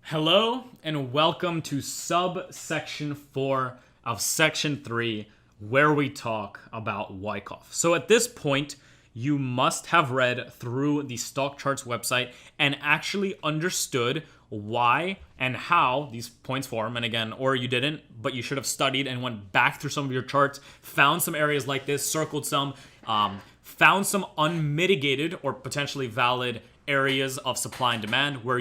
Hello and welcome to subsection 4 of section 3, where we talk about Wyckoff. So at this point, you must have read through the Stock Charts website and actually understood why and how these points form. And again, or you didn't, but you should have studied and went back through some of your charts, found some areas like this, circled some, found some unmitigated or potentially valid areas of supply and demand where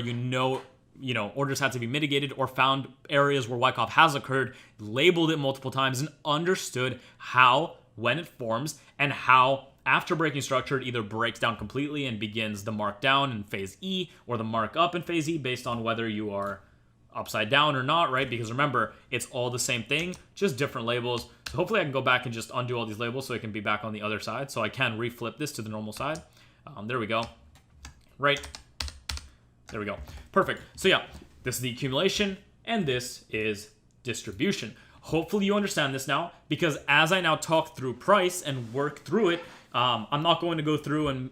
orders had to be mitigated, or found areas where Wyckoff has occurred, labeled it multiple times, and understood how, when it forms, and how after breaking structure, it either breaks down completely and begins the mark down in phase E or the mark up in phase E based on whether you are upside down or not, right? Because remember, it's all the same thing, just different labels. So hopefully I can go back and just undo all these labels so I can be back on the other side. So I can reflip this to the normal side. There we go. Right. There we go. Perfect. So yeah, this is the accumulation and this is distribution. Hopefully you understand this now, because as I now talk through price and work through it, I'm not going to go through and,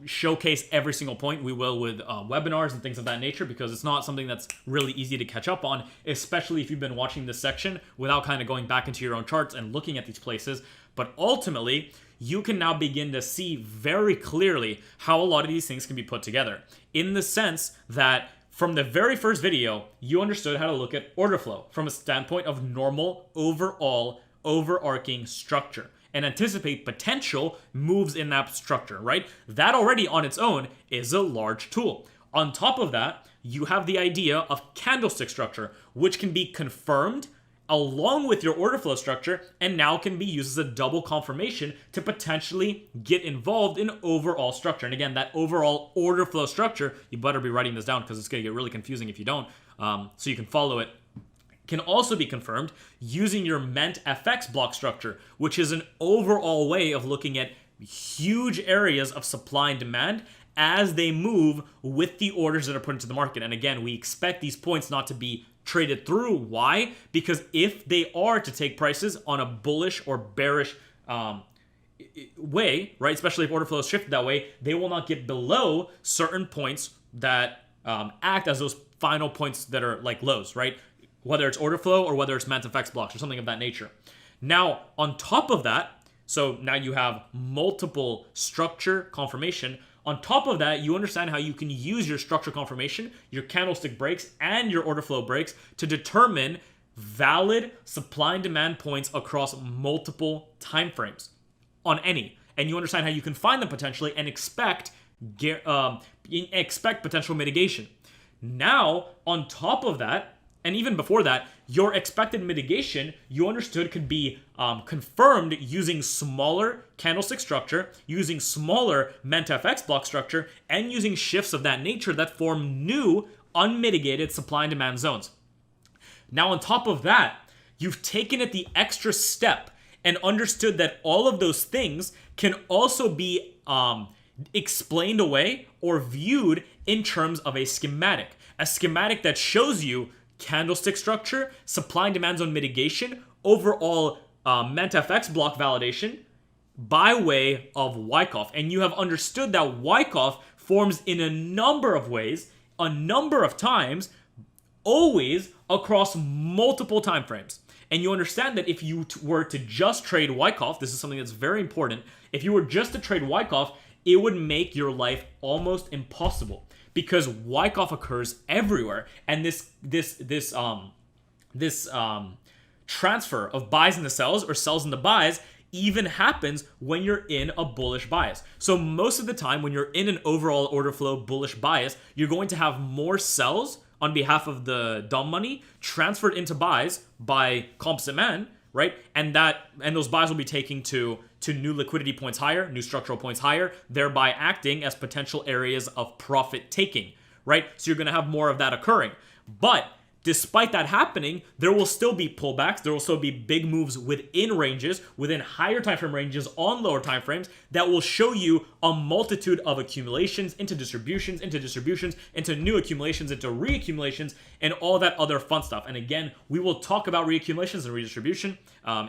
showcase every single point. We will with webinars and things of that nature, because it's not something that's really easy to catch up on, especially if you've been watching this section without kind of going back into your own charts and looking at these places. But ultimately, you can now begin to see very clearly how a lot of these things can be put together, in the sense that from the very first video, you understood how to look at order flow from a standpoint of normal, overall, overarching structure and anticipate potential moves in that structure, right? That already on its own is a large tool. On top of that, you have the idea of candlestick structure, which can be confirmed along with your order flow structure, and now can be used as a double confirmation to potentially get involved in overall structure. And again, that overall order flow structure, you better be writing this down because it's going to get really confusing if you don't, so you can follow it, can also be confirmed using your MentFX block structure, which is an overall way of looking at huge areas of supply and demand as they move with the orders that are put into the market. And again, we expect these points not to be traded through. Why? Because if they are to take prices on a bullish or bearish way, right, especially if order flow is shifted that way, they will not get below certain points that act as those final points that are like lows, right? Whether it's order flow or whether it's MentFX blocks or something of that nature. Now, on top of that, so now you have multiple structure confirmation. On top of that, you understand how you can use your structure confirmation, your candlestick breaks, and your order flow breaks to determine valid supply and demand points across multiple time frames on any. And you understand how you can find them potentially and expect potential mitigation. Now, on top of that, and even before that, your expected mitigation, you understood, could be confirmed using smaller candlestick structure, using smaller MentFX block structure, and using shifts of that nature that form new, unmitigated supply and demand zones. Now, on top of that, you've taken it the extra step and understood that all of those things can also be explained away or viewed in terms of a schematic that shows you candlestick structure, supply and demand zone mitigation, overall MentFX block validation by way of Wyckoff. And you have understood that Wyckoff forms in a number of ways, a number of times, always across multiple time frames. And you understand that if you were to just trade Wyckoff, this is something that's very important, if you were just to trade Wyckoff, it would make your life almost impossible, because Wyckoff occurs everywhere, and this transfer of buys into sells or sells into buys even happens when you're in a bullish bias. So most of the time, when you're in an overall order flow bullish bias, you're going to have more sells on behalf of the dumb money transferred into buys by composite man, right? And those buys will be taking to new liquidity points higher, new structural points higher, thereby acting as potential areas of profit taking, right? So you're going to have more of that occurring. But despite that happening, there will still be pullbacks. There will still be big moves within ranges, within higher time frame ranges on lower time frames, that will show you a multitude of accumulations into distributions, into new accumulations, into reaccumulations, and all that other fun stuff. And again, we will talk about reaccumulations and redistribution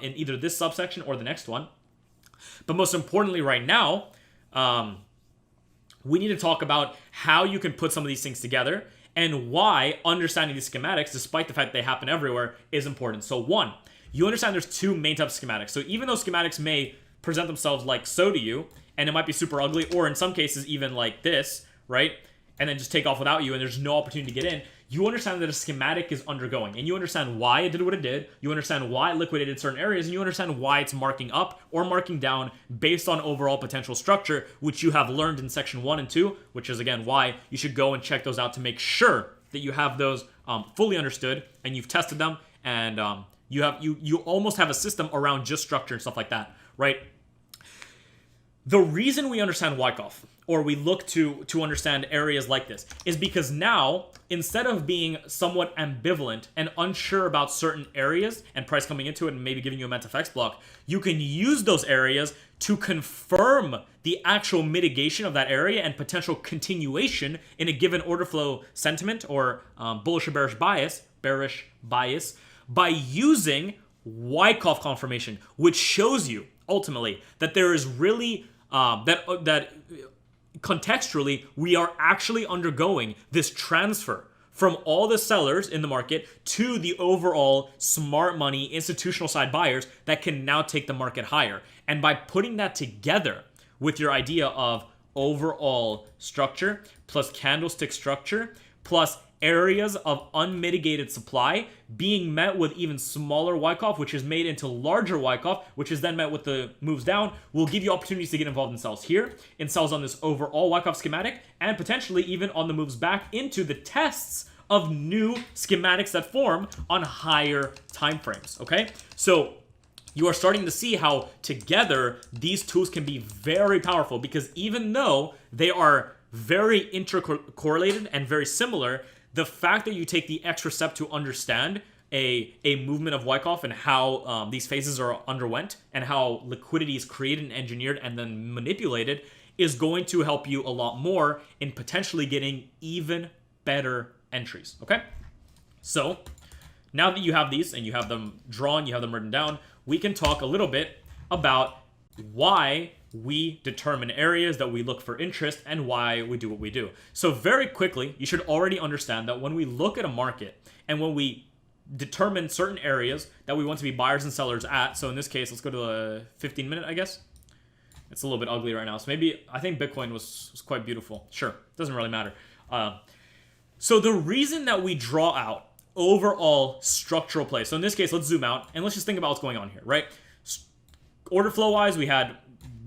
in either this subsection or the next one. But most importantly right now, we need to talk about how you can put some of these things together and why understanding these schematics, despite the fact they happen everywhere, is important. So one, you understand there's two main types of schematics. So even though schematics may present themselves like so to you, and it might be super ugly, or in some cases even like this, right? And then just take off without you, and there's no opportunity to get in. You understand that a schematic is undergoing, and you understand why it did what it did. You understand why it liquidated certain areas, and you understand why it's marking up or marking down based on overall potential structure, which you have learned in section 1 and 2, which is again why you should go and check those out to make sure that you have those fully understood and you've tested them, and you almost have a system around just structure and stuff like that, right? The reason we understand Wyckoff, or we look to understand areas like this, is because now, instead of being somewhat ambivalent and unsure about certain areas and price coming into it and maybe giving you a MentFX block, you can use those areas to confirm the actual mitigation of that area and potential continuation in a given order flow sentiment or bullish or bearish bias by using Wyckoff confirmation, which shows you ultimately that there is really that contextually we are actually undergoing this transfer from all the sellers in the market to the overall smart money institutional side buyers that can now take the market higher. And by putting that together with your idea of overall structure plus candlestick structure plus areas of unmitigated supply being met with even smaller Wyckoff, which is made into larger Wyckoff, which is then met with the moves down, will give you opportunities to get involved in sells here, in sells on this overall Wyckoff schematic, and potentially even on the moves back into the tests of new schematics that form on higher time frames. Okay, so you are starting to see how together these tools can be very powerful, because even though they are very intercorrelated and very similar, the fact that you take the extra step to understand a movement of Wyckoff and how these phases are underwent and how liquidity is created and engineered and then manipulated is going to help you a lot more in potentially getting even better entries, okay? So now that you have these and you have them drawn, you have them written down, we can talk a little bit about why we determine areas that we look for interest and why we do what we do. So very quickly, you should already understand that when we look at a market and when we determine certain areas that we want to be buyers and sellers at, so in this case, let's go to a 15-minute, I guess. It's a little bit ugly right now. So maybe, I think Bitcoin was quite beautiful. Sure, doesn't really matter. So the reason that we draw out overall structural plays, so in this case, let's zoom out and let's just think about what's going on here, right? Order flow wise, we had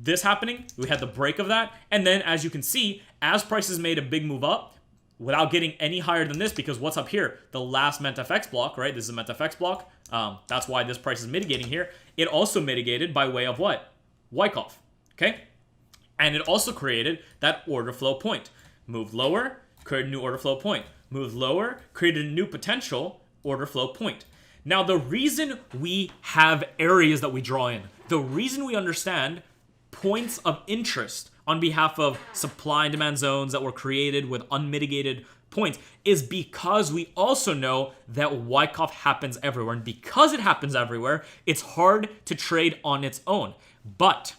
this happening, we had the break of that, and then as you can see, as prices made a big move up without getting any higher than this, because what's up here, the last MentFX block, right? This is a MentFX block. That's why this price is mitigating here. It also mitigated by way of what? Wyckoff, okay? And it also created that order flow point. Moved lower, created a new order flow point. Moved lower, created a new potential order flow point. Now, the reason we have areas that we draw in, the reason we understand points of interest on behalf of supply and demand zones that were created with unmitigated points is because we also know that Wyckoff happens everywhere. And because it happens everywhere, it's hard to trade on its own. But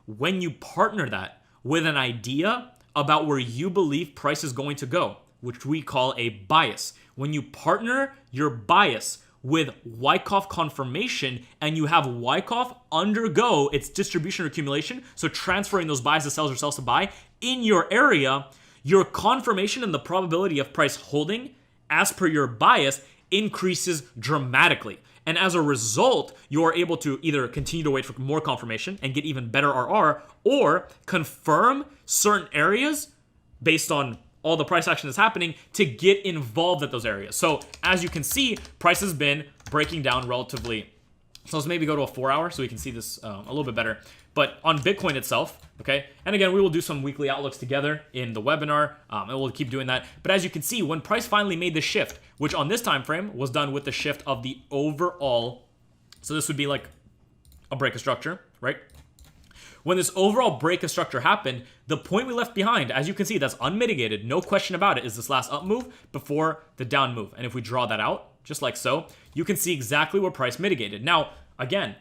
when you partner that with an idea about where you believe price is going to go, which we call a bias, when you partner your bias with Wyckoff confirmation and you have Wyckoff undergo its distribution or accumulation, so transferring those buys to sells or sells to buy in your area, your confirmation and the probability of price holding as per your bias increases dramatically. And as a result, you are able to either continue to wait for more confirmation and get even better RR, or confirm certain areas based on all the price action that's happening to get involved at those areas. So as you can see, price has been breaking down relatively. So let's maybe go to a 4 hour so we can see this a little bit better. But on Bitcoin itself, okay, and again, we will do some weekly outlooks together in the webinar, and we'll keep doing that. But as you can see, when price finally made the shift, which on this time frame was done with the shift of the overall, so this would be like a break of structure, right? When this overall break of structure happened, the point we left behind, as you can see, that's unmitigated, no question about it, is this last up move before the down move. And if we draw that out, just like so, you can see exactly where price mitigated. Now, again,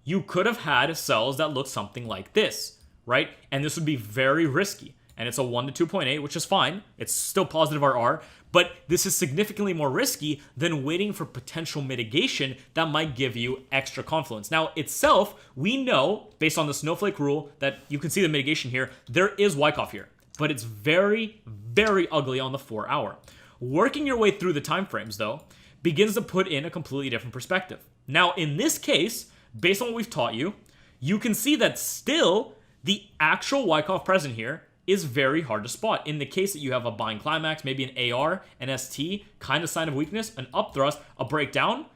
you could have had sells that look something like this, right? And this would be very risky. and it's a 1 to 2.8, which is fine. It's still positive RR, but this is significantly more risky than waiting for potential mitigation that might give you extra confluence. Now, itself, we know, based on the snowflake rule, that you can see the mitigation here, there is Wyckoff here, but it's very, very ugly on the 4 hour. Working your way through the time frames, though, begins to put in a completely different perspective. Now, in this case, based on what we've taught you, you can see that still the actual Wyckoff present here is very hard to spot. In the case that you have a buying climax, maybe an AR, an ST, kind of sign of weakness, an upthrust, a breakdown,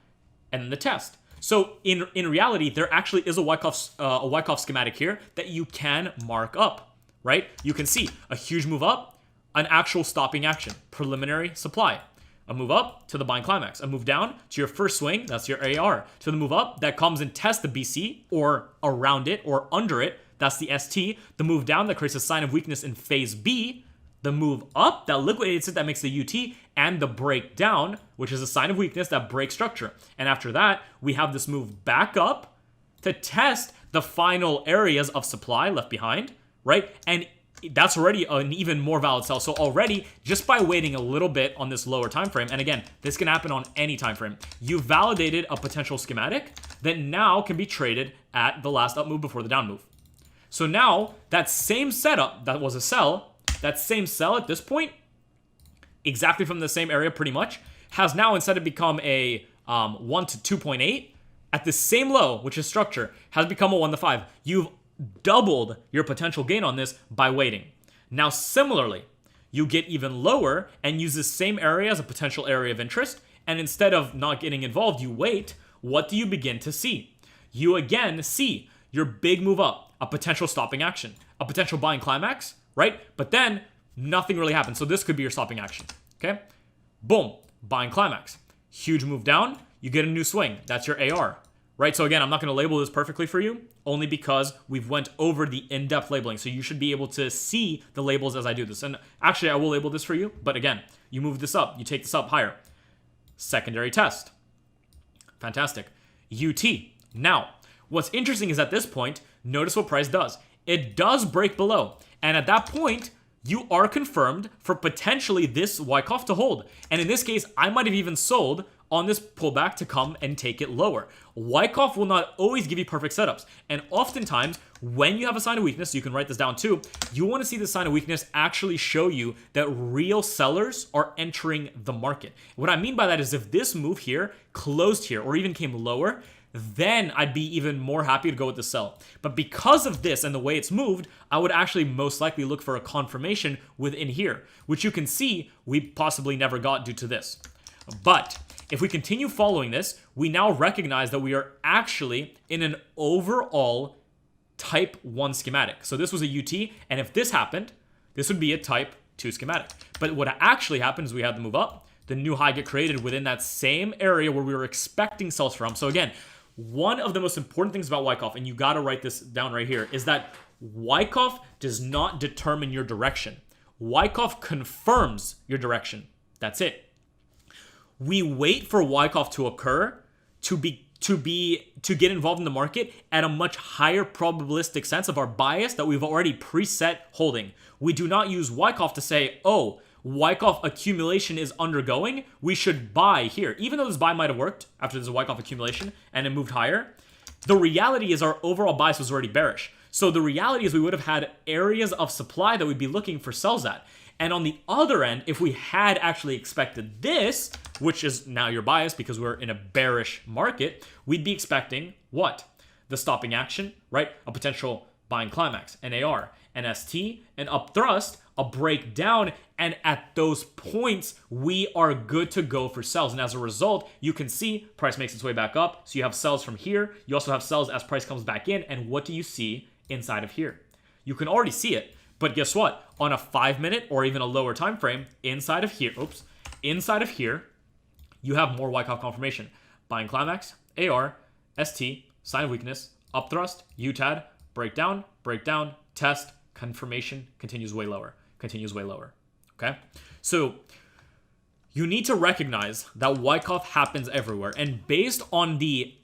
and then the test. So in reality, there actually is a Wyckoff schematic here that you can mark up, right? You can see a huge move up, an actual stopping action, preliminary supply. A move up to the buying climax. A move down to your first swing, that's your AR. To the move up that comes and tests the BC or around it or under it, that's the ST. The move down that creates a sign of weakness in phase B. The move up that liquidates it, that makes the UT. And the breakdown, which is a sign of weakness that breaks structure. And after that, we have this move back up to test the final areas of supply left behind, right? And that's already an even more valid sell. So already, just by waiting a little bit on this lower time frame, and again, this can happen on any time frame, you validated a potential schematic that now can be traded at the last up move before the down move. So now, that same setup that was a sell, that same sell at this point, exactly from the same area pretty much, has now instead of become a 1 to 2.8, at the same low, which is structure, has become a 1 to 5. You've doubled your potential gain on this by waiting. Now, similarly, you get even lower and use the same area as a potential area of interest, and instead of not getting involved, you wait. What do you begin to see? You again see your big move up, a potential stopping action, a potential buying climax, right? But then nothing really happens. So this could be your stopping action, okay? Boom, buying climax. Huge move down, you get a new swing. That's your AR. Right, so again, I'm not going to label this perfectly for you, only because we've went over the in-depth labeling. So you should be able to see the labels as I do this. And actually, I will label this for you. But again, you move this up. You take this up higher. Secondary test. Fantastic. UT. Now, what's interesting is at this point, notice what price does. It does break below. And at that point, you are confirmed for potentially this Wyckoff to hold. And in this case, I might have even sold on this pullback to come and take it lower. Wyckoff will not always give you perfect setups. And oftentimes, when you have a sign of weakness, you can write this down too, you want to see the sign of weakness actually show you that real sellers are entering the market. What I mean by that is if this move here closed here or even came lower, then I'd be even more happy to go with the sell. But because of this and the way it's moved, I would actually most likely look for a confirmation within here, which you can see we possibly never got due to this. But if we continue following this, we now recognize that we are actually in an overall type 1 schematic. So this was a UT, and if this happened, this would be a type 2 schematic. But what actually happened is we had the move up, the new high get created within that same area where we were expecting sells from. So again, one of the most important things about Wyckoff, and you got to write this down right here, is that Wyckoff does not determine your direction. Wyckoff confirms your direction. That's it. We wait for Wyckoff to occur to get involved in the market at a much higher probabilistic sense of our bias that we've already preset holding. We do not use Wyckoff to say, oh, Wyckoff accumulation is undergoing, we should buy here. Even though this buy might have worked after this Wyckoff accumulation and it moved higher, the reality is our overall bias was already bearish. So the reality is we would have had areas of supply that we'd be looking for sells at. And on the other end, if we had actually expected this, which is now your bias because we're in a bearish market, we'd be expecting what? The stopping action, right? A potential buying climax, an AR, an ST, an up thrust, a breakdown, and at those points, we are good to go for sells. And as a result, you can see price makes its way back up. So you have sells from here. You also have sells as price comes back in. And what do you see inside of here? You can already see it. But guess what? On a 5-minute or even a lower time frame, inside of here, you have more Wyckoff confirmation. Buying climax, AR, ST, sign of weakness, up thrust, UTAD, breakdown, breakdown, test, confirmation, continues way lower, okay? So you need to recognize that Wyckoff happens everywhere. And based on the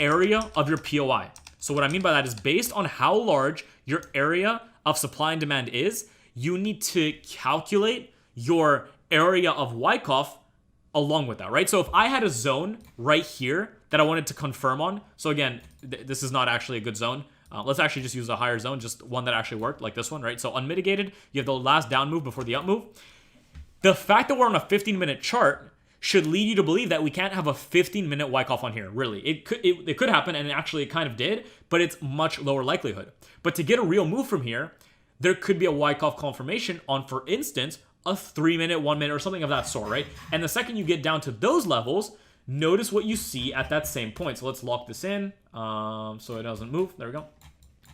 area of your POI, so what I mean by that is based on how large your area of supply and demand is you need to calculate your area of Wyckoff along with that, right? So if I had a zone right here that I wanted to confirm on, so again, this is not actually a good zone. Let's actually just use a higher zone, just one that actually worked, like this one, right? So unmitigated, you have the last down move before the up move. The fact that we're on a 15-minute chart should lead you to believe that we can't have a 15-minute Wyckoff on here, really. It could happen, and actually it kind of did, but it's much lower likelihood. But to get a real move from here, there could be a Wyckoff confirmation on, for instance, a 3-minute, 1 minute, or something of that sort, right? And the second you get down to those levels, notice what you see at that same point. So let's lock this in so it doesn't move. There we go.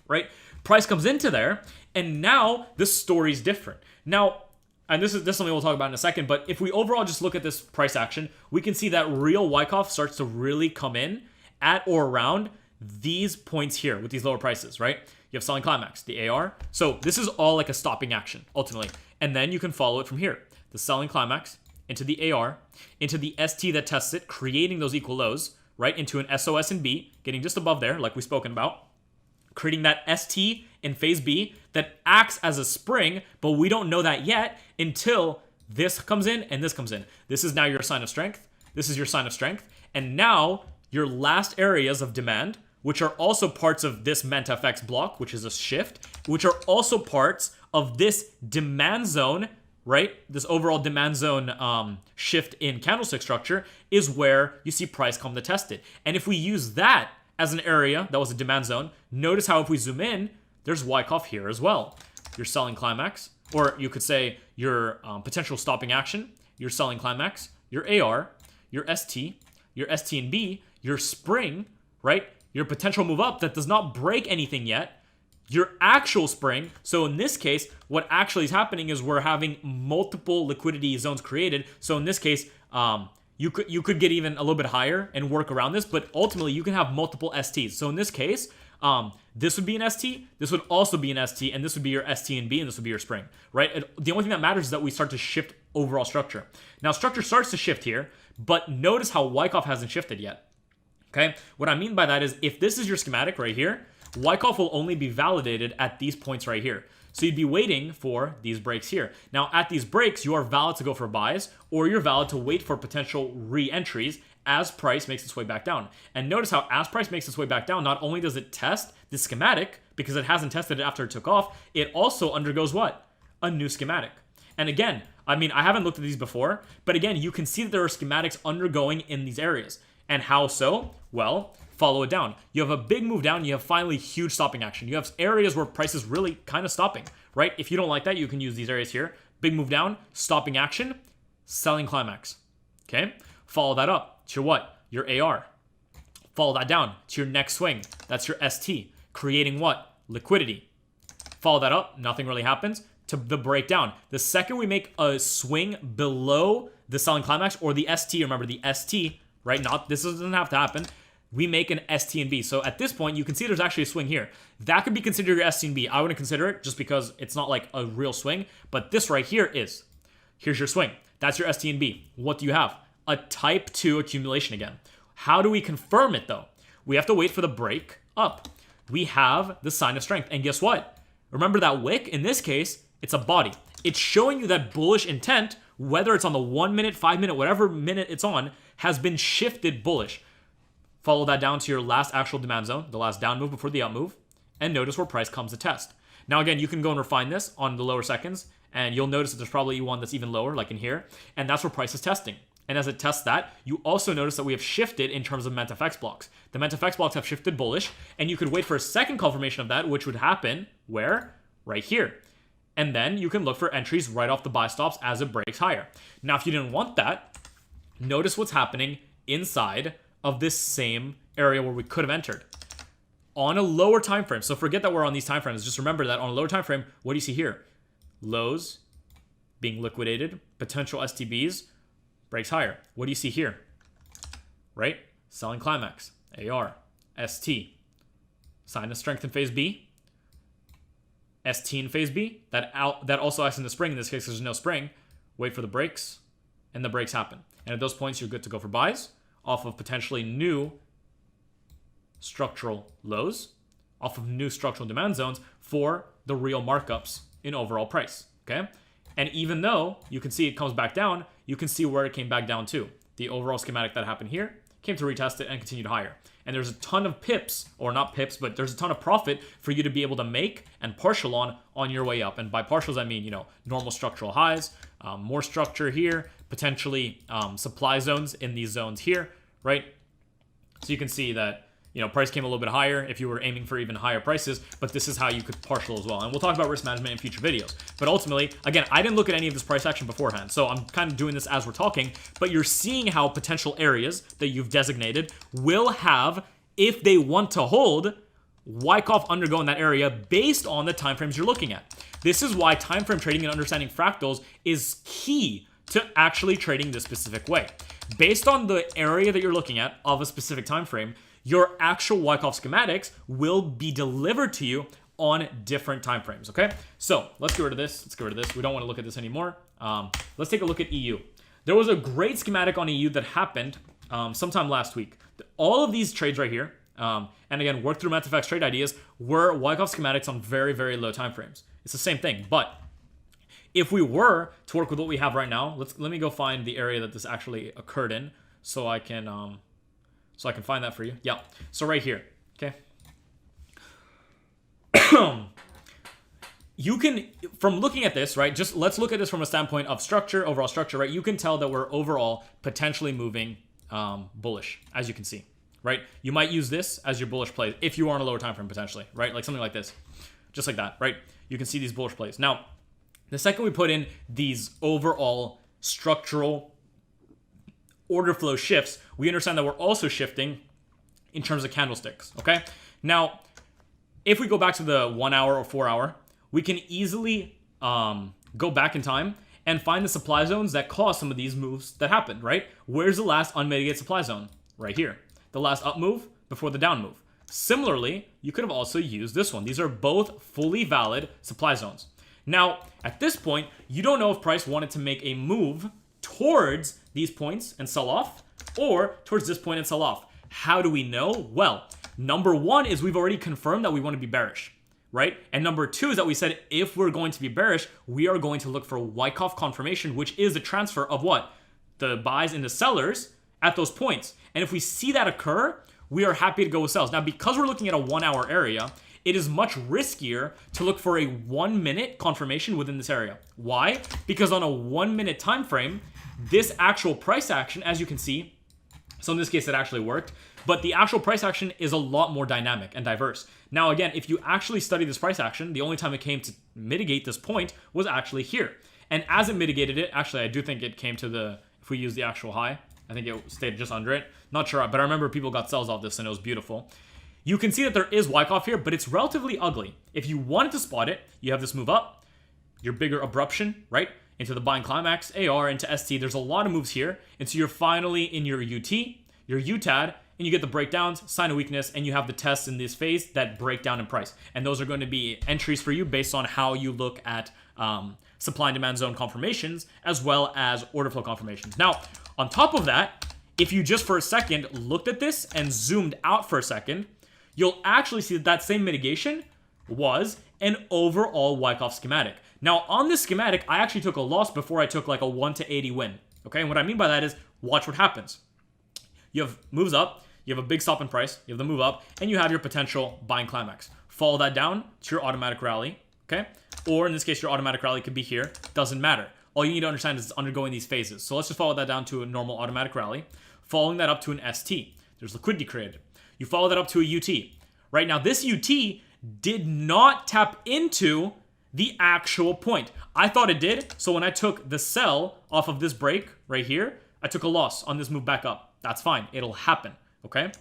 Right? Price comes into there, and now the story's different. Now, and this is something we'll talk about in a second, but if we overall just look at this price action, we can see that real Wyckoff starts to really come in at or around these points here with these lower prices, right? You have selling climax, the AR. So this is all like a stopping action, ultimately. And then you can follow it from here. The selling climax, into the AR, into the ST that tests it, creating those equal lows, right? Into an SOS and B, getting just above there, like we've spoken about. Creating that ST in phase B that acts as a spring, but we don't know that yet until this comes in and this comes in. This is now your sign of strength. This is your sign of strength. And now your last areas of demand, which are also parts of this MentFX block, which is a shift, which are also parts of this demand zone, right? This overall demand zone shift in candlestick structure is where you see price come to test it. And if we use that as an area that was a demand zone, notice how if we zoom in, there's Wyckoff here as well. Your selling climax, or you could say your potential stopping action, your selling climax, your AR, your ST and B, your spring, right? Your potential move up that does not break anything yet, your actual spring. So in this case, what actually is happening is we're having multiple liquidity zones created. So in this case, you could get even a little bit higher and work around this, but ultimately you can have multiple STs. So in this case, this would be an ST, this would also be an ST, and this would be your ST and B, and this would be your spring, right? The only thing that matters is that we start to shift overall structure. Now, structure starts to shift here, but notice how Wyckoff hasn't shifted yet, okay? What I mean by that is if this is your schematic right here, Wyckoff will only be validated at these points right here. So you'd be waiting for these breaks here. Now, at these breaks, you are valid to go for buys, or you're valid to wait for potential re-entries as price makes its way back down. And notice how as price makes its way back down, not only does it test the schematic, because it hasn't tested it after it took off, it also undergoes what? A new schematic. And again, I mean, I haven't looked at these before, but again, you can see that there are schematics undergoing in these areas. And how so? Well, follow it down. You have a big move down, you have finally huge stopping action. You have areas where price is really kind of stopping, right? If you don't like that, you can use these areas here. Big move down, stopping action, selling climax, okay? Follow that up to your what? Your AR. Follow that down to your next swing. That's your ST, creating what? Liquidity. Follow that up, nothing really happens, to the breakdown. The second we make a swing below the selling climax or the ST, remember the ST, right? This doesn't have to happen. We make an ST and B. So at this point, you can see there's actually a swing here. That could be considered your ST and B. I wouldn't consider it just because it's not like a real swing, but this right here is. Here's your swing. That's your ST and B. What do you have? A type 2 accumulation again. How do we confirm it though? We have to wait for the break up. We have the sign of strength. And guess what? Remember that wick? In this case, it's a body. It's showing you that bullish intent, whether it's on the 1 minute, 5 minute, whatever minute it's on, has been shifted bullish. Follow that down to your last actual demand zone, the last down move before the up move, and notice where price comes to test. Now again, you can go and refine this on the lower seconds, and you'll notice that there's probably one that's even lower, like in here, and that's where price is testing. And as it tests that, you also notice that we have shifted in terms of MentFX blocks. The MentFX blocks have shifted bullish, and you could wait for a second confirmation of that, which would happen where? Right here. And then you can look for entries right off the buy stops as it breaks higher. Now, if you didn't want that, notice what's happening inside of this same area where we could have entered. On a lower time frame, so forget that we're on these time frames, just remember that on a lower time frame, what do you see here? Lows being liquidated, potential STBs, breaks higher. What do you see here? Right? Selling climax, AR, ST, sign of strength in phase B, ST in phase B, that also acts in the spring. In this case, there's no spring. Wait for the breaks, and the breaks happen. And at those points, you're good to go for buys off of potentially new structural lows, off of new structural demand zones for the real markups in overall price, okay? And even though you can see it comes back down, you can see where it came back down to. The overall schematic that happened here came to retest it and continued higher. And there's a ton of pips, or not pips, but there's a ton of profit for you to be able to make and partial on your way up. And by partials, I mean, normal structural highs, more structure here, potentially supply zones in these zones here, right? So you can see that, price came a little bit higher if you were aiming for even higher prices, but this is how you could partial as well. And we'll talk about risk management in future videos. But ultimately, again, I didn't look at any of this price action beforehand, so I'm kind of doing this as we're talking, but you're seeing how potential areas that you've designated will have, if they want to hold, Wyckoff undergo in that area based on the timeframes you're looking at. This is why timeframe trading and understanding fractals is key to actually trading this specific way. Based on the area that you're looking at of a specific time frame, your actual Wyckoff schematics will be delivered to you on different time frames, okay? So let's get rid of this. We don't want to look at this anymore. Let's take a look at EU. There was a great schematic on EU that happened sometime last week. All of these trades right here, and again, work through MentFX trade ideas, were Wyckoff schematics on very, very low time frames. It's the same thing, but if we were to work with what we have right now, let me go find the area that this actually occurred in, so I can find that for you. Yeah. So right here. Okay. You can, from looking at this, right? Just let's look at this from a standpoint of structure, overall structure, right? You can tell that we're overall potentially moving bullish, as you can see, right? You might use this as your bullish play if you are on a lower time frame potentially, right? Like something like this, just like that, right? You can see these bullish plays. Now, the second we put in these overall structural order flow shifts, we understand that we're also shifting in terms of candlesticks, okay? Now, if we go back to the 1 hour or 4 hour, we can easily go back in time and find the supply zones that caused some of these moves that happened, right? Where's the last unmitigated supply zone? Right here. The last up move before the down move. Similarly, you could have also used this one. These are both fully valid supply zones. Now, at this point, you don't know if price wanted to make a move towards these points and sell off, or towards this point and sell off. How do we know? Well, number one is we've already confirmed that we want to be bearish, right? And number two is that we said if we're going to be bearish, we are going to look for Wyckoff confirmation, which is the transfer of what? The buys into sellers at those points. And if we see that occur, we are happy to go with sells. Now, because we're looking at a 1 hour area, it is much riskier to look for a 1 minute confirmation within this area. Why? Because on a 1 minute time frame, this actual price action, as you can see, so in this case it actually worked, but the actual price action is a lot more dynamic and diverse. Now again, if you actually study this price action, the only time it came to mitigate this point was actually here. And as it mitigated it, actually I do think it came to the, if we use the actual high, I think it stayed just under it. Not sure, but I remember people got sells off this and it was beautiful. You can see that there is Wyckoff here, but it's relatively ugly. If you wanted to spot it, you have this move up, your bigger abruption, right? Into the buying climax, AR, into ST. There's a lot of moves here. And so you're finally in your UT, your UTAD, and you get the breakdowns, sign of weakness, and you have the tests in this phase that break down in price. And those are going to be entries for you based on how you look at supply and demand zone confirmations, as well as order flow confirmations. Now, on top of that, if you just for a second looked at this and zoomed out for a second, you'll actually see that that same mitigation was an overall Wyckoff schematic. Now, on this schematic, I actually took a loss before I took like a 1 to 80 win. Okay, and what I mean by that is, watch what happens. You have moves up, you have a big stop in price, you have the move up, and you have your potential buying climax. Follow that down to your automatic rally, okay? Or in this case, your automatic rally could be here, doesn't matter. All you need to understand is it's undergoing these phases. So let's just follow that down to a normal automatic rally, following that up to an ST. There's liquidity created. You follow that up to a UT. Right now, this UT did not tap into the actual point. I thought it did, so when I took the sell off of this break right here, I took a loss on this move back up. That's fine, it'll happen, okay?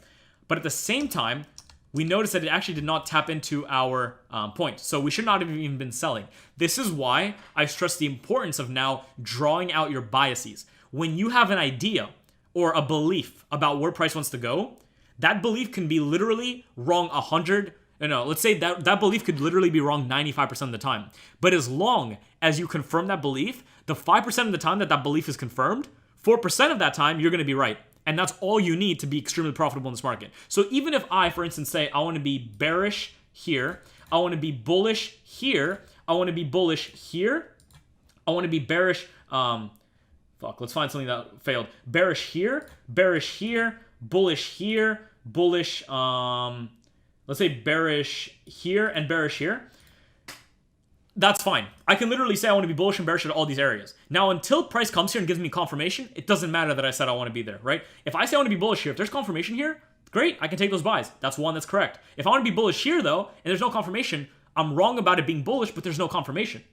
But at the same time, we noticed that it actually did not tap into our point, so we should not have even been selling. This is why I stress the importance of now drawing out your biases. When you have an idea or a belief about where price wants to go, that belief can be literally wrong 100. Let's say that belief could literally be wrong 95% of the time. But as long as you confirm that belief, the 5% of the time that belief is confirmed, 4% of that time, you're going to be right. And that's all you need to be extremely profitable in this market. So even if I, for instance, say I want to be bearish here, I want to be bullish here. I want to be bullish here. I want to be bearish. Let's find something that failed. Bearish here, bullish here, bullish, let's say bearish here and bearish here. That's fine. I can literally say I want to be bullish and bearish at all these areas. Now, until price comes here and gives me confirmation, it doesn't matter that I said I want to be there, right? If I say I want to be bullish here, if there's confirmation here, great, I can take those buys. That's one that's correct. If I want to be bullish here, though, and there's no confirmation, I'm wrong about it being bullish, but there's no confirmation,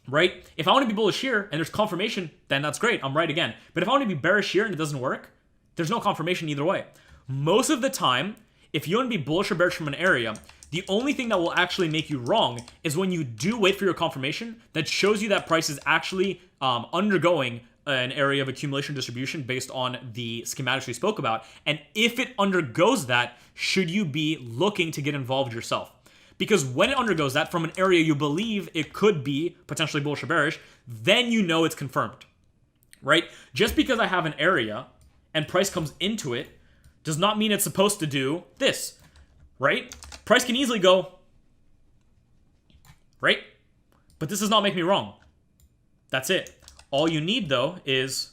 right? If I want to be bullish here and there's confirmation, then that's great. I'm right again. But if I want to be bearish here and it doesn't work, there's no confirmation either way. Most of the time, if you want to be bullish or bearish from an area, the only thing that will actually make you wrong is when you do wait for your confirmation that shows you that price is actually undergoing an area of accumulation distribution based on the schematics we spoke about. And if it undergoes that, should you be looking to get involved yourself? Because when it undergoes that from an area you believe it could be potentially bullish or bearish, then you know it's confirmed, right? Just because I have an area and price comes into it does not mean it's supposed to do this, right? Price can easily go, right? But this does not make me wrong. That's it. All you need, though, is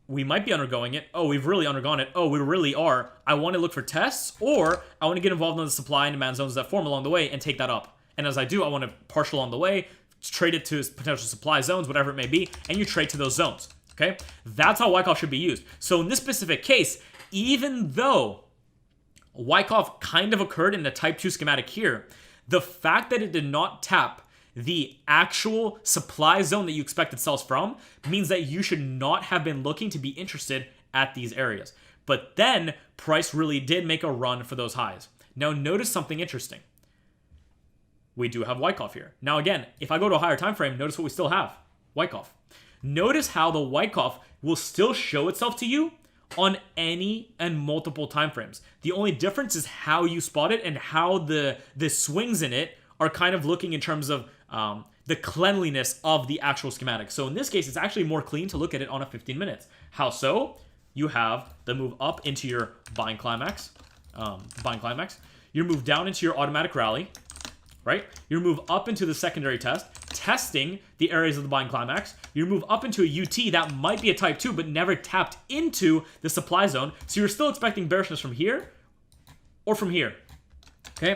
we might be undergoing it. Oh, we've really undergone it. Oh, we really are. I want to look for tests, or I want to get involved in the supply and demand zones that form along the way and take that up. And as I do, I want to partial on the way, trade it to potential supply zones, whatever it may be, and you trade to those zones, okay? That's how Wyckoff should be used. So in this specific case, even though Wyckoff kind of occurred in the type 2 schematic here, the fact that it did not tap the actual supply zone that you expected sells from means that you should not have been looking to be interested at these areas. But then price really did make a run for those highs. Now notice something interesting. We do have Wyckoff here. Now again, if I go to a higher time frame, notice what we still have. Wyckoff. Notice how the Wyckoff will still show itself to you on any and multiple time frames. The only difference is how you spot it and how the swings in it are kind of looking in terms of the cleanliness of the actual schematic. So in this case, it's actually more clean to look at it on a 15 minutes. How so? You have the move up into your buying climax, your move down into your automatic rally, right? Your move up into the secondary test, testing the areas of the buying climax. Your move up into a UT that might be a type 2, but never tapped into the supply zone. So you're still expecting bearishness from here or from here, okay?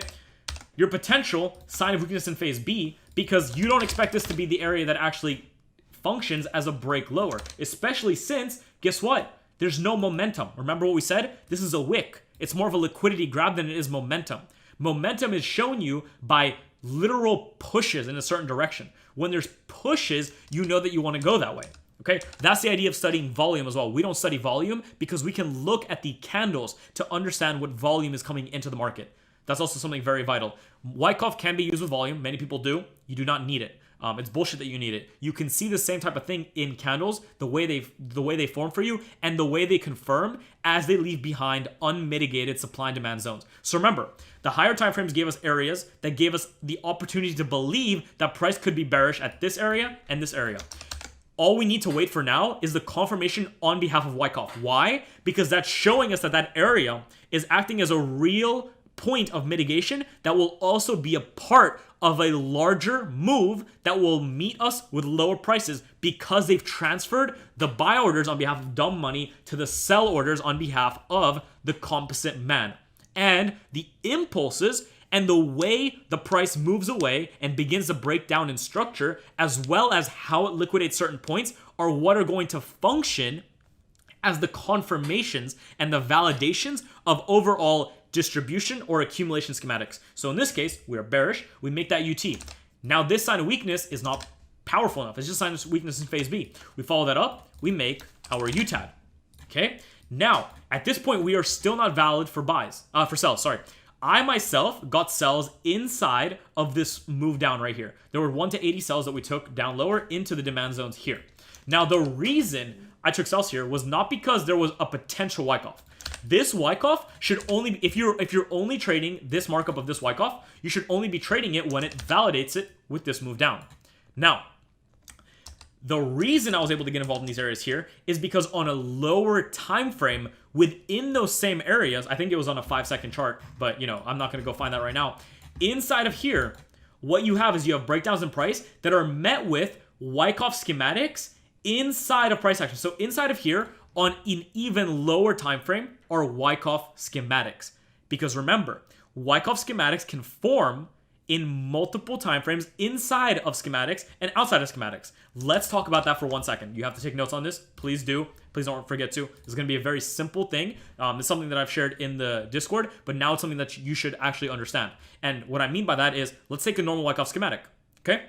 Your potential sign of weakness in phase B, because you don't expect this to be the area that actually functions as a break lower, especially since, guess what? There's no momentum. Remember what we said? This is a wick. It's more of a liquidity grab than it is momentum. Momentum is shown you by literal pushes in a certain direction. When there's pushes, you know that you want to go that way. Okay, that's the idea of studying volume as well. We don't study volume because we can look at the candles to understand what volume is coming into the market. That's also something very vital. Wyckoff can be used with volume. Many people do. You do not need it. It's bullshit that you need it. You can see the same type of thing in candles, the way they form for you, and the way they confirm as they leave behind unmitigated supply and demand zones. So remember, the higher time frames gave us areas that gave us the opportunity to believe that price could be bearish at this area and this area. All we need to wait for now is the confirmation on behalf of Wyckoff. Why? Because that's showing us that that area is acting as a real point of mitigation that will also be a part of a larger move that will meet us with lower prices because they've transferred the buy orders on behalf of dumb money to the sell orders on behalf of the composite man. And the impulses and the way the price moves away and begins to break down in structure, as well as how it liquidates certain points, are what are going to function as the confirmations and the validations of overall distribution or accumulation schematics. So in this case, we are bearish. We make that UT. Now this sign of weakness is not powerful enough. It's just a sign of weakness in phase B. We follow that up. We make our UTAD. Okay. Now at this point, we are still not valid for buys. For sells. Sorry. I myself got sells inside of this move down right here. There were 1 to 80 sells that we took down lower into the demand zones here. Now the reason I took sells here was not because there was a potential Wyckoff. This Wyckoff should only, if you're only trading this markup of this Wyckoff, you should only be trading it when it validates it with this move down. Now, the reason I was able to get involved in these areas here is because on a lower time frame within those same areas, I think it was on a 5-second chart, but I'm not going to go find that right now. Inside of here, what you have is you have breakdowns in price that are met with Wyckoff schematics inside of price action. So inside of here, on an even lower time frame, are Wyckoff schematics. Because remember, Wyckoff schematics can form in multiple time frames inside of schematics and outside of schematics. Let's talk about that for 1 second. You have to take notes on this. Please do. Please don't forget to. It's going to be a very simple thing. It's something that I've shared in the Discord, but now it's something that you should actually understand. And what I mean by that is, let's take a normal Wyckoff schematic, okay?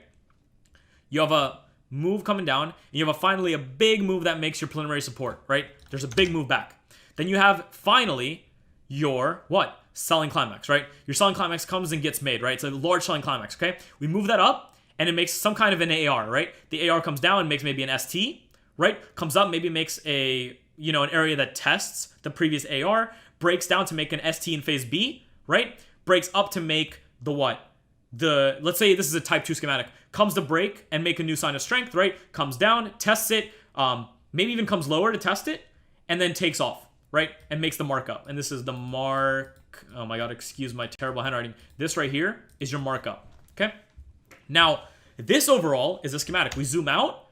You have a move coming down, and you have finally a big move that makes your preliminary support, right? There's a big move back. Then you have finally your, what? Selling climax, right? Your selling climax comes and gets made, right? It's a large selling climax, okay? We move that up, and it makes some kind of an AR, right? The AR comes down and makes maybe an ST, right? Comes up, maybe makes a, an area that tests the previous AR, breaks down to make an ST in phase B, right? Breaks up to make the what? Let's say this is a type 2 schematic. Comes to break and make a new sign of strength, right? Comes down, tests it, maybe even comes lower to test it, and then takes off, right? And makes the markup. And this is the mark. Oh my God, excuse my terrible handwriting. This right here is your markup, okay? Now, this overall is a schematic. We zoom out,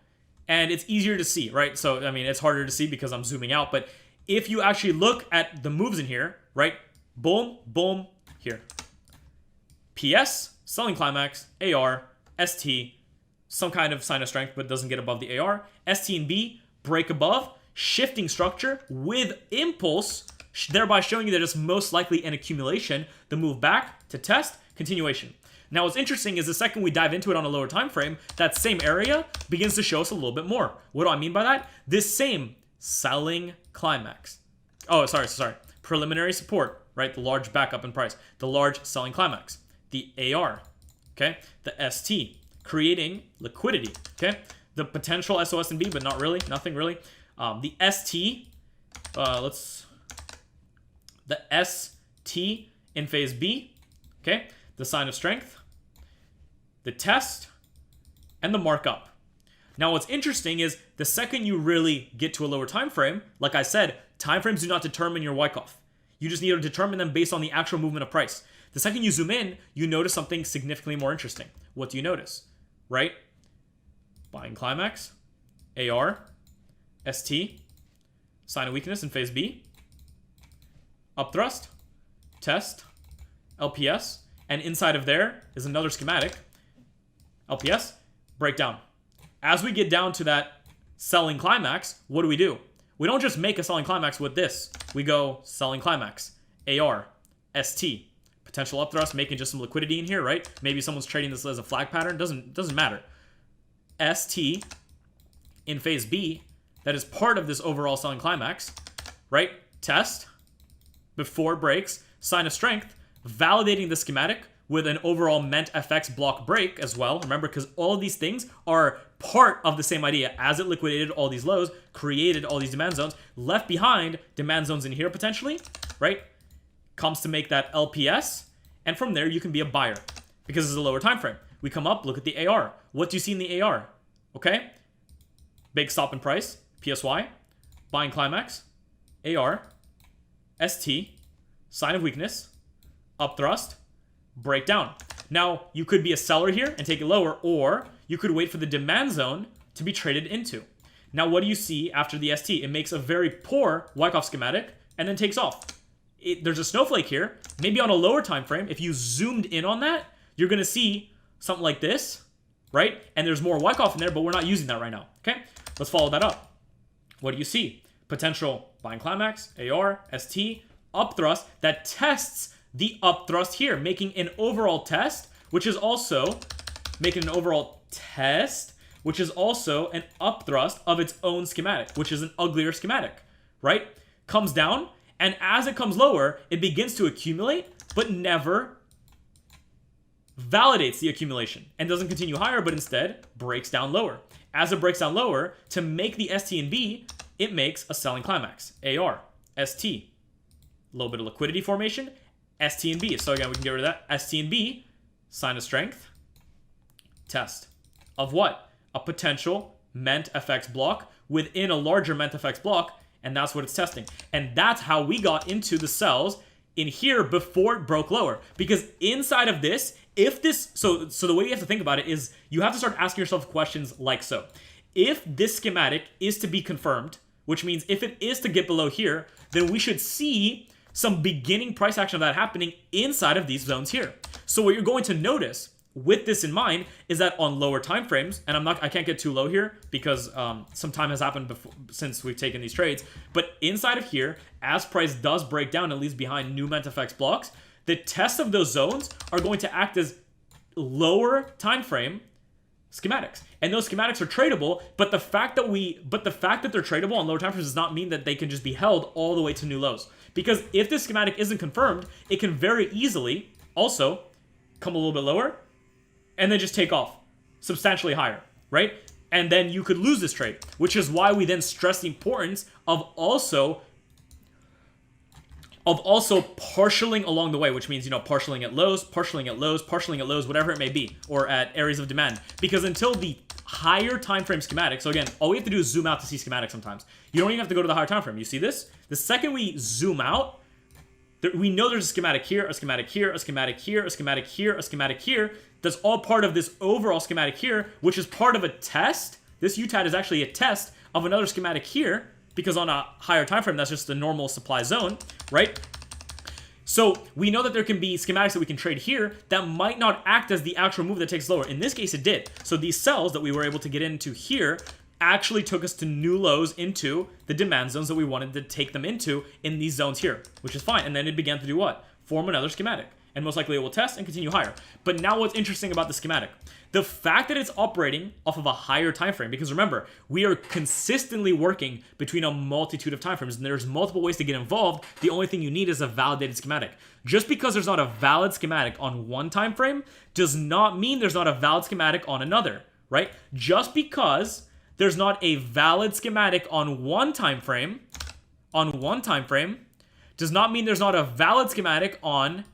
and it's easier to see, right? So, I mean, it's harder to see because I'm zooming out, but if you actually look at the moves in here, right? Boom, boom, here. PS, selling climax, AR, ST, some kind of sign of strength, but doesn't get above the AR. ST and B, break above, shifting structure with impulse, thereby showing you that it's most likely an accumulation, the move back to test, continuation. Now, what's interesting is the second we dive into it on a lower time frame, that same area begins to show us a little bit more. What do I mean by that? This same selling climax. Oh, sorry. Preliminary support, right? The large backup in price. The large selling climax. The AR, okay? The ST, creating liquidity, okay? The potential SOS and B, but not really, nothing really. The ST, the ST in phase B, okay? The sign of strength, the test, and the markup. Now, what's interesting is the second you really get to a lower time frame, like I said, time frames do not determine your Wyckoff. You just need to determine them based on the actual movement of price. The second you zoom in, you notice something significantly more interesting. What do you notice? Right? Buying climax, AR, ST, sign of weakness in phase B, upthrust, test, LPS, and inside of there is another schematic, LPS, breakdown. As we get down to that selling climax, what do? We don't just make a selling climax with this. We go selling climax, AR, ST, potential upthrust, making just some liquidity in here, right? Maybe someone's trading this as a flag pattern. Doesn't matter. ST in phase B, that is part of this overall selling climax, right? Test, before breaks, sign of strength, validating the schematic with an overall MentFX block break as well. Remember, because all of these things are part of the same idea. As it liquidated all these lows, created all these demand zones, left behind demand zones in here potentially, right? Comes to make that LPS, and from there you can be a buyer because it's a lower time frame. We come up, look at the AR. What do you see in the AR? Okay, big stop in price, PSY, buying climax, AR, ST, sign of weakness, upthrust, breakdown. Now, you could be a seller here and take it lower, or you could wait for the demand zone to be traded into. Now, what do you see after the ST? It makes a very poor Wyckoff schematic and then takes off. There's a snowflake here. Maybe on a lower time frame, if you zoomed in on that, you're going to see something like this, right? And there's more Wyckoff in there, but we're not using that right now, okay? Let's follow that up. What do you see? Potential buying climax, AR, ST, upthrust that tests the upthrust here, making an overall test, which is also making an overall test, which is also an upthrust of its own schematic, which is an uglier schematic, right? Comes down, and as it comes lower, it begins to accumulate, but never validates the accumulation and doesn't continue higher, but instead breaks down lower. As it breaks down lower, to make the ST and B, it makes a selling climax, AR, ST, a little bit of liquidity formation, ST and B. So again, we can get rid of that. ST and B, sign of strength, test of what? A potential MentFX block within a larger MentFX block, and that's what it's testing. And that's how we got into the cells in here before it broke lower. Because inside of this, if this, so the way you have to think about it is you have to start asking yourself questions like so. If this schematic is to be confirmed, which means if it is to get below here, then we should see some beginning price action of that happening inside of these zones here. So what you're going to notice with this in mind is that on lower time frames, and I can't get too low here because some time has happened before, since we've taken these trades, but inside of here, as price does break down and leaves behind new MentFX blocks, the test of those zones are going to act as lower time frame schematics, and those schematics are tradable. But the fact that they're tradable on lower time frames does not mean that they can just be held all the way to new lows. Because if this schematic isn't confirmed, it can very easily also come a little bit lower and then just take off substantially higher, right? And then you could lose this trade, which is why we then stress the importance of also partialing along the way, which means, partialing at lows, partialing at lows, partialing at lows, whatever it may be, or at areas of demand. Because until the higher time frame schematic, so again, all we have to do is zoom out to see schematics sometimes. You don't even have to go to the higher time frame. You see this? The second we zoom out, we know there's a schematic here, a schematic here, a schematic here, a schematic here, a schematic here. That's all part of this overall schematic here, which is part of a test. This UTAD is actually a test of another schematic here, because on a higher time frame, that's just the normal supply zone, right? So we know that there can be schematics that we can trade here that might not act as the actual move that takes lower. In this case, it did. So these cells that we were able to get into here actually took us to new lows into the demand zones that we wanted to take them into in these zones here, which is fine. And then it began to do what? Form another schematic. And most likely it will test and continue higher. But now what's interesting about the schematic? The fact that it's operating off of a higher time frame, because remember, we are consistently working between a multitude of time frames, and there's multiple ways to get involved. The only thing you need is a validated schematic. Just because there's not a valid schematic on one time frame does not mean there's not a valid schematic on another, right? Just because there's not a valid schematic on one time frame, does not mean there's not a valid schematic on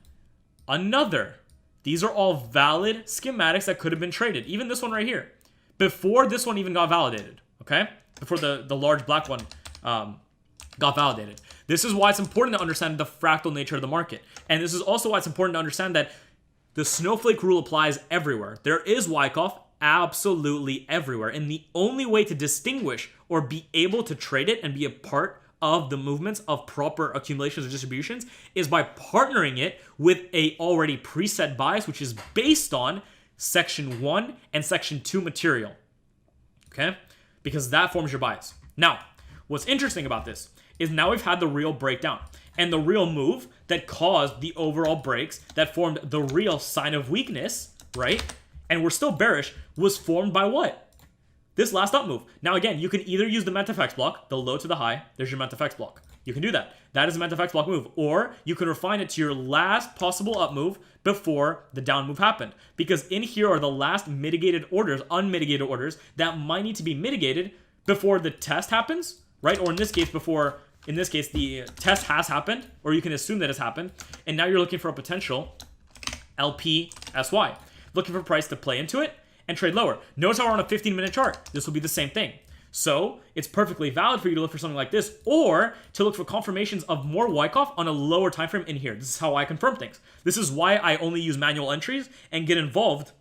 another. These are all valid schematics that could have been traded. Even this one right here. Before this one even got validated. Okay? Before the large black one got validated. This is why it's important to understand the fractal nature of the market. And this is also why it's important to understand that the snowflake rule applies everywhere. There is Wyckoff absolutely everywhere. And the only way to distinguish or be able to trade it and be a part of the movements of proper accumulations or distributions is by partnering it with a already preset bias, which is based on section 1 and section 2 material. Okay? Because that forms your bias. Now, what's interesting about this is now we've had the real breakdown and the real move that caused the overall breaks that formed the real sign of weakness, right? And we're still bearish, was formed by what? This last up move. Now again, you can either use the MentFX block, the low to the high, there's your MentFX block. You can do that. That is a MentFX block move. Or you can refine it to your last possible up move before the down move happened. Because in here are the last mitigated orders, unmitigated orders, that might need to be mitigated before the test happens, right? Or in this case, the test has happened, or you can assume that it's happened. And now you're looking for a potential LPSY. Looking for price to play into it and trade lower. Notice how we're on a 15-minute chart. This will be the same thing. So it's perfectly valid for you to look for something like this, or to look for confirmations of more Wyckoff on a lower time frame in here. This is how I confirm things. This is why I only use manual entries and get involved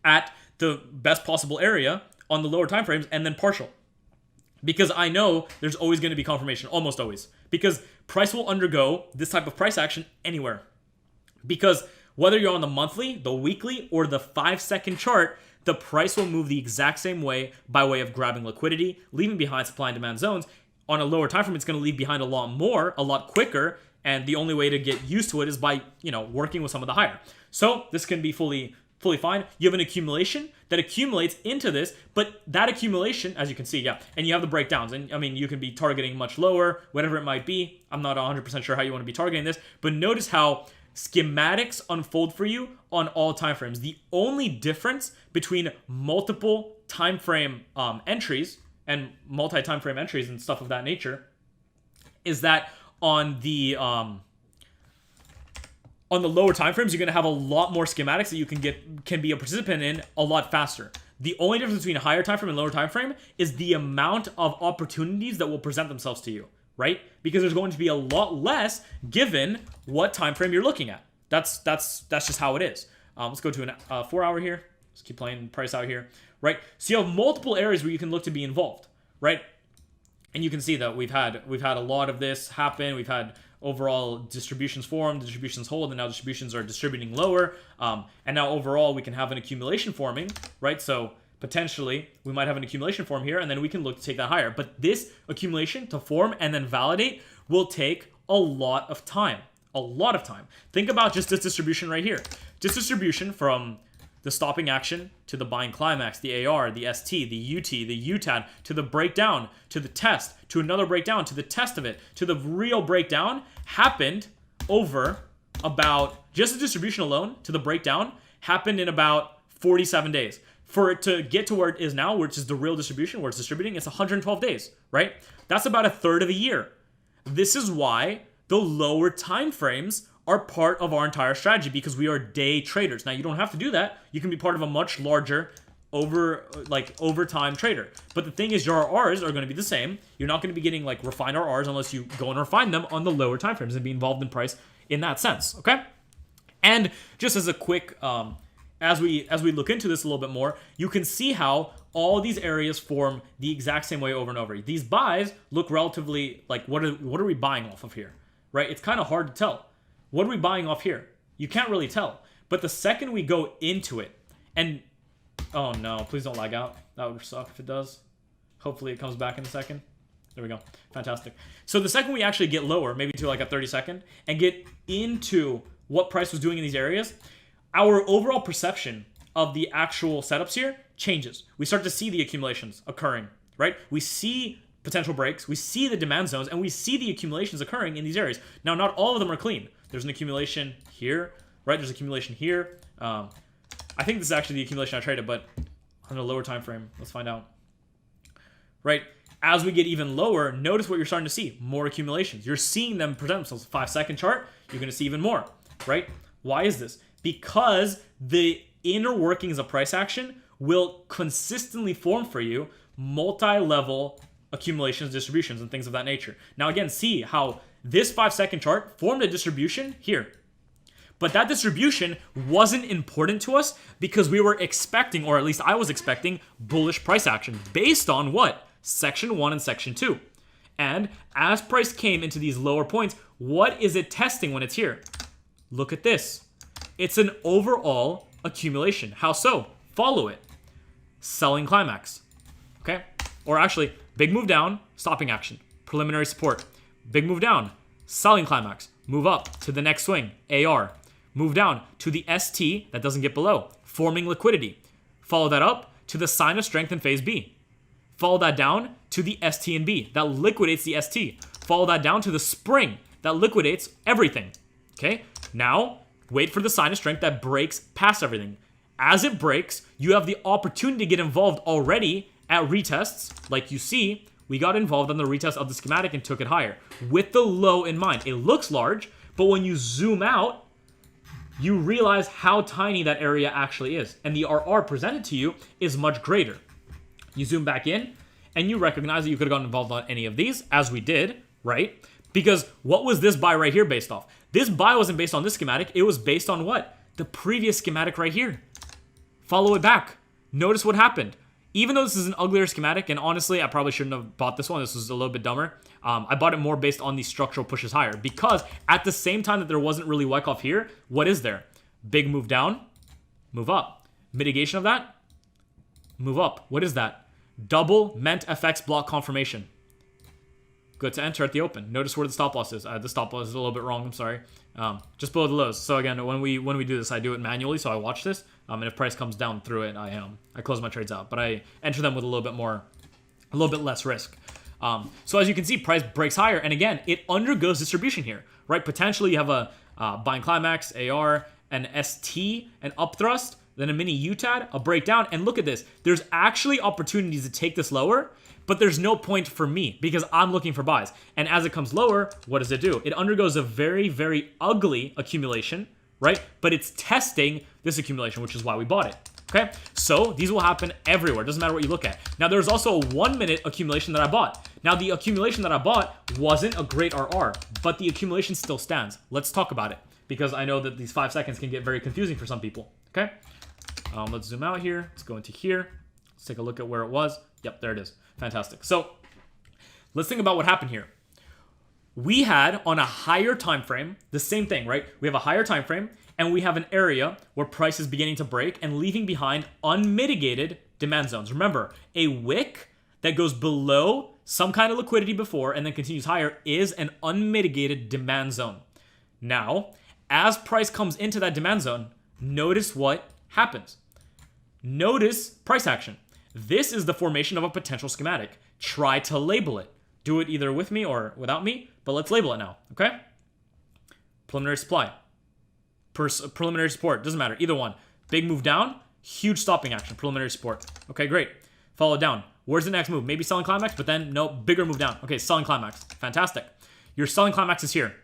at the best possible area on the lower time frames and then partial. Because I know there's always going to be confirmation, almost always. Because price will undergo this type of price action anywhere. Because whether you're on the monthly, the weekly, or the 5-second chart, the price will move the exact same way by way of grabbing liquidity, leaving behind supply and demand zones. On a lower time frame, it's going to leave behind a lot more, a lot quicker, and the only way to get used to it is by, working with some of the higher. So this can be fully fine. You have an accumulation that accumulates into this, but that accumulation, as you can see, and you have the breakdowns, and I mean, you can be targeting much lower, whatever it might be. I'm not 100% sure how you want to be targeting this, but notice how schematics unfold for you on all time frames. The only difference between multiple time frame entries and multi-time frame entries and stuff of that nature is that on the lower time frames, you're going to have a lot more schematics that you can be a participant in a lot faster. The only difference between a higher time frame and lower time frame is the amount of opportunities that will present themselves to you, right? Because there's going to be a lot less given what time frame you're looking at. That's just how it is. Let's go to a 4 hour here. Let's keep playing price out here, right? So you have multiple areas where you can look to be involved, right? And you can see that we've had a lot of this happen. We've had overall distributions form, distributions hold, and now distributions are distributing lower. And now overall we can have an accumulation forming, right? So potentially we might have an accumulation form here, and then we can look to take that higher. But this accumulation to form and then validate will take a lot of time. A lot of time. Think about just this distribution right here. This distribution from the stopping action to the buying climax, the AR, the ST, the UT, the UTAD, to the breakdown, to the test, to another breakdown, to the test of it, to the real breakdown happened over about, just the distribution alone to the breakdown happened in about 47 days. For it to get to where it is now, which is the real distribution, where it's distributing, it's 112 days, right? That's about a third of a year. This is why the lower time frames are part of our entire strategy, because we are day traders. Now, you don't have to do that. You can be part of a much larger overtime trader. But the thing is, your RRs are going to be the same. You're not going to be getting like refined RRs unless you go and refine them on the lower time frames and be involved in price in that sense, okay? And just as a quick, as we look into this a little bit more, you can see how all these areas form the exact same way over and over. These buys look relatively like, what are we buying off of here, right? It's kind of hard to tell. What are we buying off here? You can't really tell. But the second we go into it, and oh no, please don't lag out. That would suck if it does. Hopefully it comes back in a second. There we go. Fantastic. So the second we actually get lower, maybe to like a 30-second, and get into what price was doing in these areas, our overall perception of the actual setups here changes. We start to see the accumulations occurring, right? We see potential breaks, we see the demand zones, and we see the accumulations occurring in these areas. Now, not all of them are clean. There's an accumulation here, right? There's accumulation here. I think this is actually the accumulation I traded, but on a lower time frame. Let's find out. Right? As we get even lower, notice what you're starting to see. More accumulations. You're seeing them present themselves. 5-second chart, you're going to see even more, right? Why is this? Because the inner workings of price action will consistently form for you multi-level accumulations, distributions, and things of that nature. Now, again, see how this 5-second chart formed a distribution here. But that distribution wasn't important to us because we were expecting, or at least I was expecting, bullish price action based on what? Section 1 and Section 2. And as price came into these lower points, what is it testing when it's here? Look at this. It's an overall accumulation. How so? Follow it. Selling climax. Okay? Or actually, big move down, stopping action. Preliminary support. Big move down, selling climax. Move up to the next swing, AR. Move down to the ST that doesn't get below, forming liquidity. Follow that up to the sign of strength in phase B. Follow that down to the ST and B that liquidates the ST. Follow that down to the spring that liquidates everything. Okay? Now, wait for the sign of strength that breaks past everything. As it breaks, you have the opportunity to get involved already at retests, like you see. We got involved on the retest of the schematic and took it higher with the low in mind. It looks large, but when you zoom out, you realize how tiny that area actually is. And the RR presented to you is much greater. You zoom back in and you recognize that you could have gotten involved on any of these, as we did, right? Because what was this buy right here based off? This buy wasn't based on this schematic. It was based on what? The previous schematic right here. Follow it back. Notice what happened. Even though this is an uglier schematic, and honestly, I probably shouldn't have bought this one. This was a little bit dumber. I bought it more based on the structural pushes higher, because at the same time that there wasn't really Wyckoff here, what is there? Big move down, move up. Mitigation of that, move up. What is that? Double MentFX block confirmation. Good to enter at the open. Notice where the stop loss is. The stop loss is a little bit wrong. I'm sorry. Just below the lows. So again, when we do this, I do it manually. So I watch this. And if price comes down through it, I close my trades out. But I enter them with a little bit less risk. So as you can see, price breaks higher. And again, it undergoes distribution here, right? Potentially you have a buying climax, AR, an ST, an upthrust, then a mini UTAD, a breakdown. And look at this. There's actually opportunities to take this lower, but there's no point for me because I'm looking for buys. And as it comes lower, what does it do? It undergoes a very, very ugly accumulation, right? But it's testing this accumulation, which is why we bought it. Okay, so these will happen everywhere. Doesn't matter what you look at. Now, there's also a 1 minute accumulation that I bought. Now, the accumulation that I bought wasn't a great RR, but the accumulation still stands. Let's talk about it, because I know that these 5 seconds can get very confusing for some people, okay? Let's zoom out here. Let's go into here. Let's take a look at where it was. Yep, there it is. Fantastic. So let's think about what happened here. We had on a higher time frame the same thing, right? We have a higher time frame, and we have an area where price is beginning to break and leaving behind unmitigated demand zones. Remember, a wick that goes below some kind of liquidity before and then continues higher is an unmitigated demand zone. Now, as price comes into that demand zone, notice what happens. Notice price action. This is the formation of a potential schematic. Try to label it. Do it either with me or without me, but let's label it now, okay? Preliminary supply. Preliminary support, doesn't matter, either one. Big move down, huge stopping action, preliminary support. Okay, great. Follow down. Where's the next move? Maybe selling climax, but then no, bigger move down. Okay, selling climax. Fantastic. Your selling climax is here.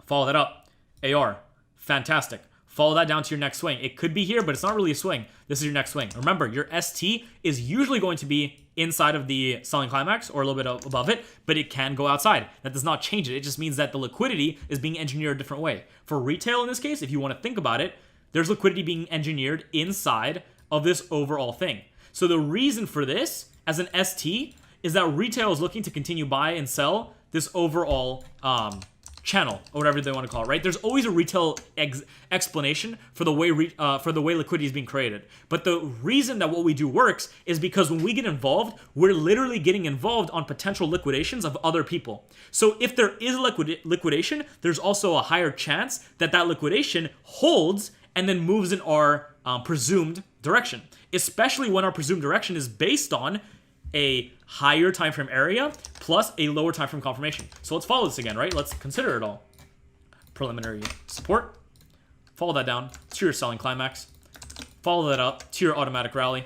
Follow that up. AR. Fantastic. Follow that down to your next swing. It could be here, but it's not really a swing. This is your next swing. Remember, your ST is usually going to be inside of the selling climax or a little bit above it, but it can go outside. That does not change it. It just means that the liquidity is being engineered a different way. For retail in this case, if you want to think about it, there's liquidity being engineered inside of this overall thing. So the reason for this as an ST is that retail is looking to continue buy and sell this overall channel or whatever they want to call it, right? There's always a retail explanation for the way liquidity is being created. But the reason that what we do works is because when we get involved, we're literally getting involved on potential liquidations of other people. So if there is liquidation, there's also a higher chance that that liquidation holds and then moves in our presumed direction, especially when our presumed direction is based on a higher time frame area plus a lower time frame confirmation. So let's follow this again, right? Let's consider it all. Preliminary support. Follow that down to your selling climax. Follow that up to your automatic rally.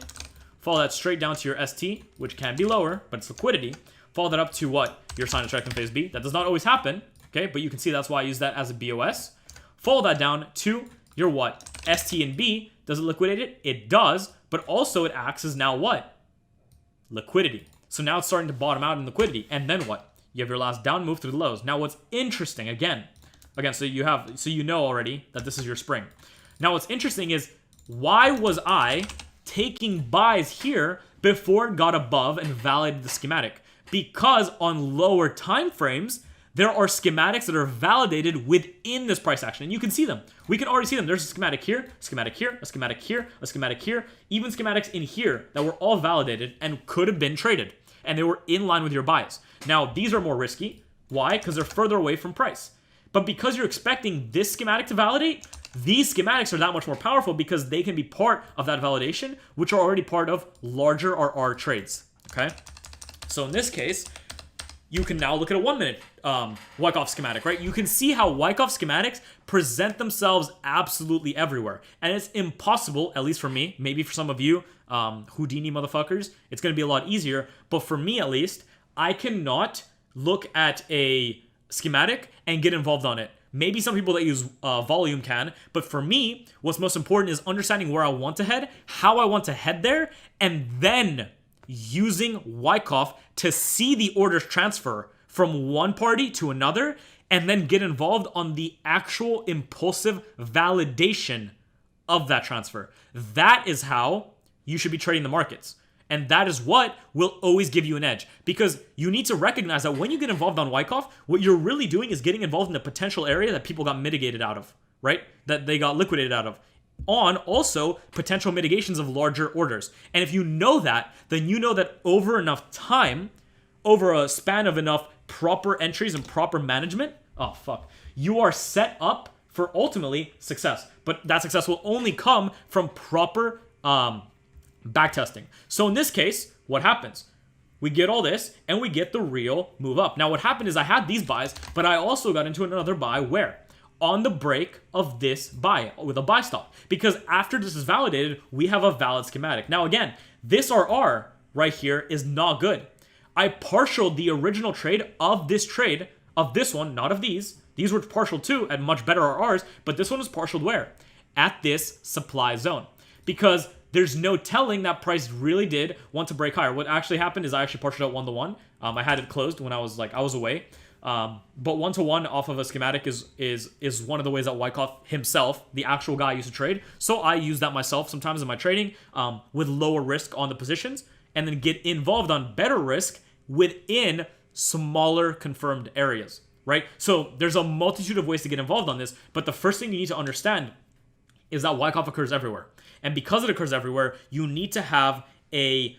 Follow that straight down to your ST, which can be lower, but it's liquidity. Follow that up to what? Your sign of strength in phase B. That does not always happen, okay? But you can see that's why I use that as a BOS. Follow that down to your what? ST and B. Does it liquidate it? It does, but also it acts as now what? Liquidity. So now it's starting to bottom out in liquidity. And then what? You have your last down move through the lows. Now what's interesting, again, so you know already that this is your spring. Now what's interesting is, why was I taking buys here before it got above and validated the schematic? Because on lower time frames, there are schematics that are validated within this price action, and you can see them. We can already see them. There's a schematic here, a schematic here, a schematic here, a schematic here, even schematics in here that were all validated and could have been traded, and they were in line with your bias. Now, these are more risky. Why? Because they're further away from price. But because you're expecting this schematic to validate, these schematics are that much more powerful because they can be part of that validation, which are already part of larger RR trades, okay? So in this case, you can now look at a 1 minute Wyckoff schematic, right? You can see how Wyckoff schematics present themselves absolutely everywhere. And it's impossible, at least for me, maybe for some of you, Houdini motherfuckers, it's going to be a lot easier. But for me, at least, I cannot look at a schematic and get involved on it. Maybe some people that use volume can, but for me, what's most important is understanding where I want to head, how I want to head there, and then using Wyckoff to see the orders transfer from one party to another, and then get involved on the actual impulsive validation of that transfer. That is how you should be trading the markets. And that is what will always give you an edge. Because you need to recognize that when you get involved on Wyckoff, what you're really doing is getting involved in a potential area that people got mitigated out of, right? That they got liquidated out of. On also potential mitigations of larger orders. And if you know that, then you know that over enough time, over a span of enough proper entries and proper management, you are set up for ultimately success. But that success will only come from proper backtesting. So in this case, what happens? We get all this and we get the real move up. Now what happened is I had these buys, but I also got into another buy where? On the break of this buy with a buy stop, because after this is validated, we have a valid schematic. Now again, this RR right here is not good. I partialed the original trade, of this one, not of these. These were partial too at much better RRs, but this one was partialed where? At this supply zone, because there's no telling that price really did want to break higher. What actually happened is I actually partialed out 1-to-1. I had it closed when I was away. But 1-to-1 off of a schematic is one of the ways that Wyckoff himself, the actual guy, used to trade. So I use that myself sometimes in my trading with lower risk on the positions, and then get involved on better risk within smaller confirmed areas, right? So there's a multitude of ways to get involved on this, but the first thing you need to understand is that Wyckoff occurs everywhere. And because it occurs everywhere, you need to have a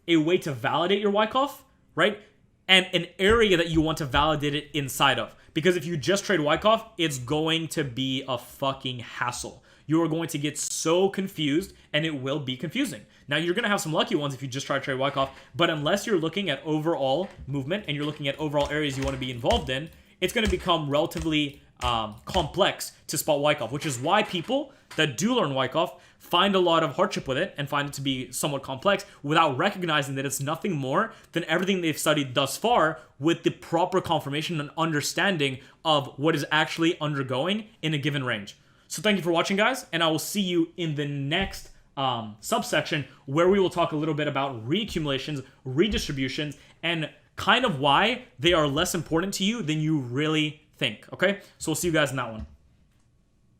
way to validate your Wyckoff, right? And an area that you want to validate it inside of. Because if you just trade Wyckoff, it's going to be a fucking hassle. You are going to get so confused, and it will be confusing. Now, you're going to have some lucky ones if you just try to trade Wyckoff, but unless you're looking at overall movement and you're looking at overall areas you want to be involved in, it's going to become relatively complex to spot Wyckoff, which is why people that do learn Wyckoff find a lot of hardship with it and find it to be somewhat complex without recognizing that it's nothing more than everything they've studied thus far with the proper confirmation and understanding of what is actually undergoing in a given range. So thank you for watching, guys, and I will see you in the next subsection where we will talk a little bit about reaccumulations, redistributions, and kind of why they are less important to you than you really think, okay? So we'll see you guys in that one.